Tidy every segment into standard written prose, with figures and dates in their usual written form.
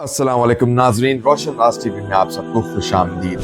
अस्सलाम वालेकुम नाजरीन, रोशन राज टीवी में आप सबको खुश आमदीद।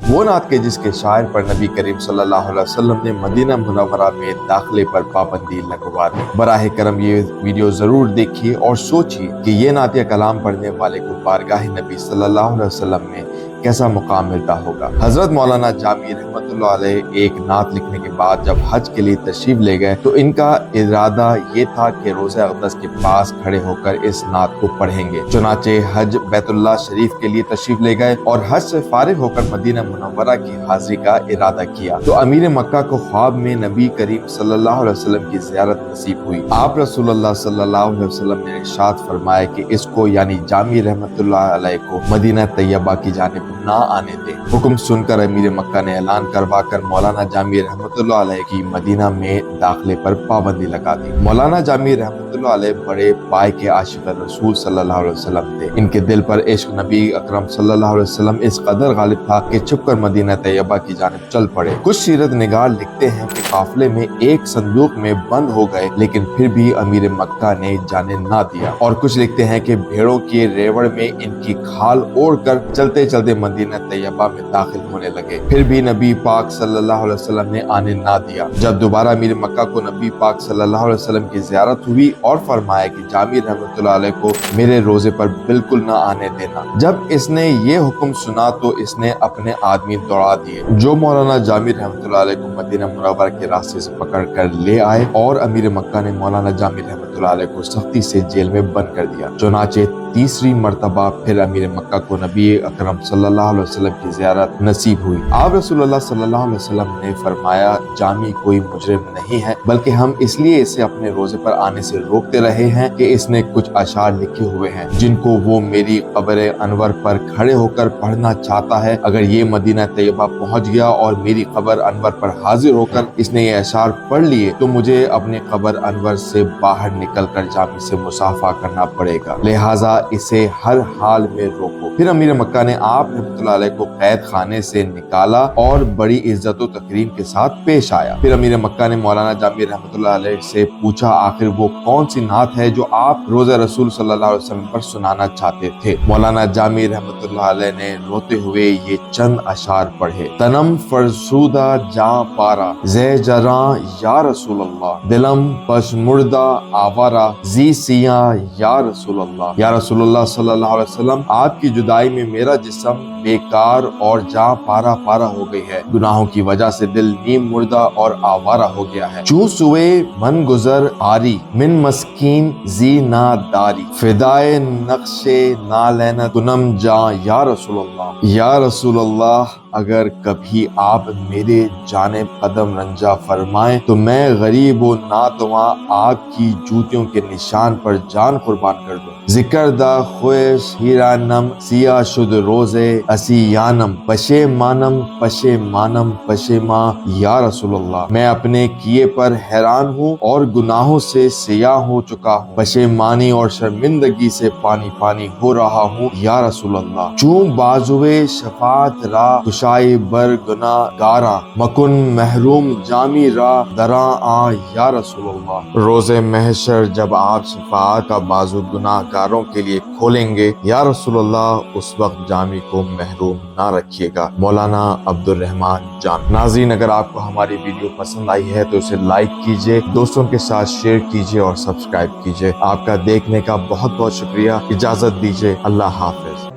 वो नात के जिसके शायर पर नबी करीम सल्लल्लाहु अलैहि वसल्लम ने मदीना मुनव्वरा में दाखिले पर पाबंदी लगवा दी। बराह करम ये वीडियो जरूर देखिए और सोचिए कि ये नातिया कलाम पढ़ने वाले को बारगाह नबी सल्लल्लाहु अलैहि वसल्लम में कैसा मुकाम मिलता होगा। हजरत मौलाना जामी रहमतुल्लाह अलैह एक नात लिखने के बाद जब हज के लिए तशरीफ ले गए तो इनका इरादा ये था कि रोज़ा अक़दस के पास खड़े होकर इस नात को पढ़ेंगे। चुनाचे हज बैतुल्लाह शरीफ के लिए तशरीफ ले गए और हज से फारिग होकर मदीना मुनव्वरा की हाजिरी का इरादा किया तो अमीर मक्का को ख्वाब में नबी करीम सल्लल्लाहु अलैहि वसल्लम की ज़ियारत नसीब हुई। आप रसूलुल्लाह सल्लल्लाहु अलैहि वसल्लम ने इरशाद फरमाया कि इसको यानी जामी रहमतुल्लाह अलैह को मदीना तैयबा की जानिब ना आने दे। हुक्म सुनकर अमीर मक्का ने ऐलान करवा कर मौलाना जामी रहमतुल्लाह अलैह की मदीना में दाखिले पर पाबंदी लगा दी। मौलाना जामी रहमतुल्लाह अलैह बड़े पाए के आशिक रसूल सल्लल्लाहु अलैहि वसल्लम थे। इनके दिल पर इश्क नबी अकरम सल्लल्लाहु अलैहि वसल्लम इस कदर गालिब था कि छुपकर मदीना तैयबा की जानिब चल पड़े। कुछ सीरत निगार लिखते हैं कि काफिले में एक संदूक में बंद हो गए लेकिन फिर भी अमीर मक्का ने जाने ना दिया। और कुछ लिखते हैं कि भेड़ों के रेवड़ में इनकी खाल ओढ़ कर चलते चलते मदीना तैयबा में दाखिल होने लगे, फिर भी नबी पाक सल्लल्लाहु अलैहि वसल्लम ने आने ना दिया। जब दोबारा अमीर मक्का को नबी पाक सल्लल्लाहु अलैहि वसल्लम की ज़ियारत हुई और फरमाया कि जामी रहमतुल्लाह अलैह को मेरे रोजे पर बिल्कुल ना आने देना। जब इसने ये हुक्म सुना तो इसने अपने आदमी दौड़ा दिए जो मौलाना जामी रहमतुल्लाह अलैह को मदीना मुनव्वरा के रास्ते से पकड़ कर ले आए और अमीर मक्का ने मौलाना जामी रहमतुल्लाह अलैह को सख्ती से जेल में बंद कर दिया। चुनाचे तीसरी मर्तबा फिर अमीर मक्का को नबी अकरम सल्लल्लाहु अलैहि वसल्लम की ज़ियारत नसीब हुई। आप रसूलुल्लाह सल्लल्लाहु अलैहि वसल्लम ने फरमाया जामी कोई मुजरिम नहीं है बल्कि हम इसलिए इसे अपने रोजे पर आने से रोकते रहे हैं कि इसने कुछ अशार लिखे हुए हैं जिनको वो मेरी कब्र अनवर पर खड़े होकर पढ़ना चाहता है। अगर ये मदीना तैयबा पहुंच गया और मेरी कब्र अनवर पर हाजिर होकर इसने ये अशार पढ़ लिए तो मुझे अपने कब्र अनवर से बाहर निकल कर जामी से मुसाफा करना पड़ेगा, लिहाजा इसे हर हाल में रोको। फिर अमीर मक्का ने आप रहमतुल्लाह अलैह को कैद खाने से निकाला और बड़ी इज्जत और तकरीम के साथ पेश आया। फिर अमीर मक्का ने मौलाना जामी रहमतुल्लाह अलैह से पूछा आखिर वो कौन सी नात है जो आप रोज़ा रसूल सल्लल्लाहु अलैहि वसल्लम पर सुनाना चाहते थे। मौलाना जामी रहमतुल्लाह अलैह ने रोते हुए ये चंद अशार पढ़े। तनम फरसूदा जा पारा ज़े जरा या रसूल अल्लाह, दिलम पशमुर्दा आवारा जी सिया या रसूल अल्लाह। या रसूलुल्लाह सल्लल्लाहु अलैहि वसल्लम आपकी जुदाई में मेरा जिस्म बेकार और जान पारा पारा हो गई है। गुनाहों की वजह से दिल नीम मुर्दा और आवारा हो गया है। चूस हुए मन गुजर आरी मिन मस्कीन जी ना दारी फिदाए नक्शे ना लेना कुनम जा या रसूलुल्लाह। या रसूलुल्लाह अगर कभी आप मेरे जाने कदम रंजा फरमाएं तो मैं गरीब व नातवा आपकी जूतियों के निशान पर जान कुर्बान कर दूं। जिक्र दा ख्वेश हीरानम सिया शुद रोजे असियानम पशे मानम पशे माँ या रसूलुल्लाह। मैं अपने किए पर हैरान हूँ और गुनाहों से सियाह हो चुका हूँ, पशेमानी और शर्मिंदगी से पानी पानी हो रहा हूँ या रसूलुल्लाह। चूं बाजुए शफात रा खुशाई बर गुना गारा मकुन महरूम जामी रा दरा आ या रसूलुल्लाह। रोजे महशर जब आप शफात का बाजू गुनाहगारों के लिए खोलेंगे या रसूलुल्लाह उस वक्त जामी को महरूम ना रखिएगा। मौलाना अब्दुल रहमान जान। नाज़रीन अगर आपको हमारी वीडियो पसंद आई है तो उसे लाइक कीजिए, दोस्तों के साथ शेयर कीजिए और सब्सक्राइब कीजिए। आपका देखने का बहुत बहुत शुक्रिया। इजाजत दीजिए। अल्लाह हाफिज।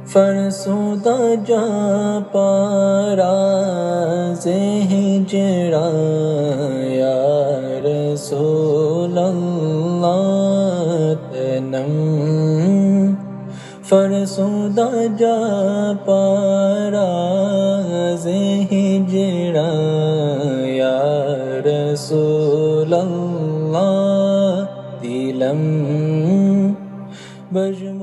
फरसुदा जा पारा से हिजरा या रसूल अल्लाह। तनम फरसुदा जा पारा से हिजरा या रसूल अल्लाह। दिलम बजम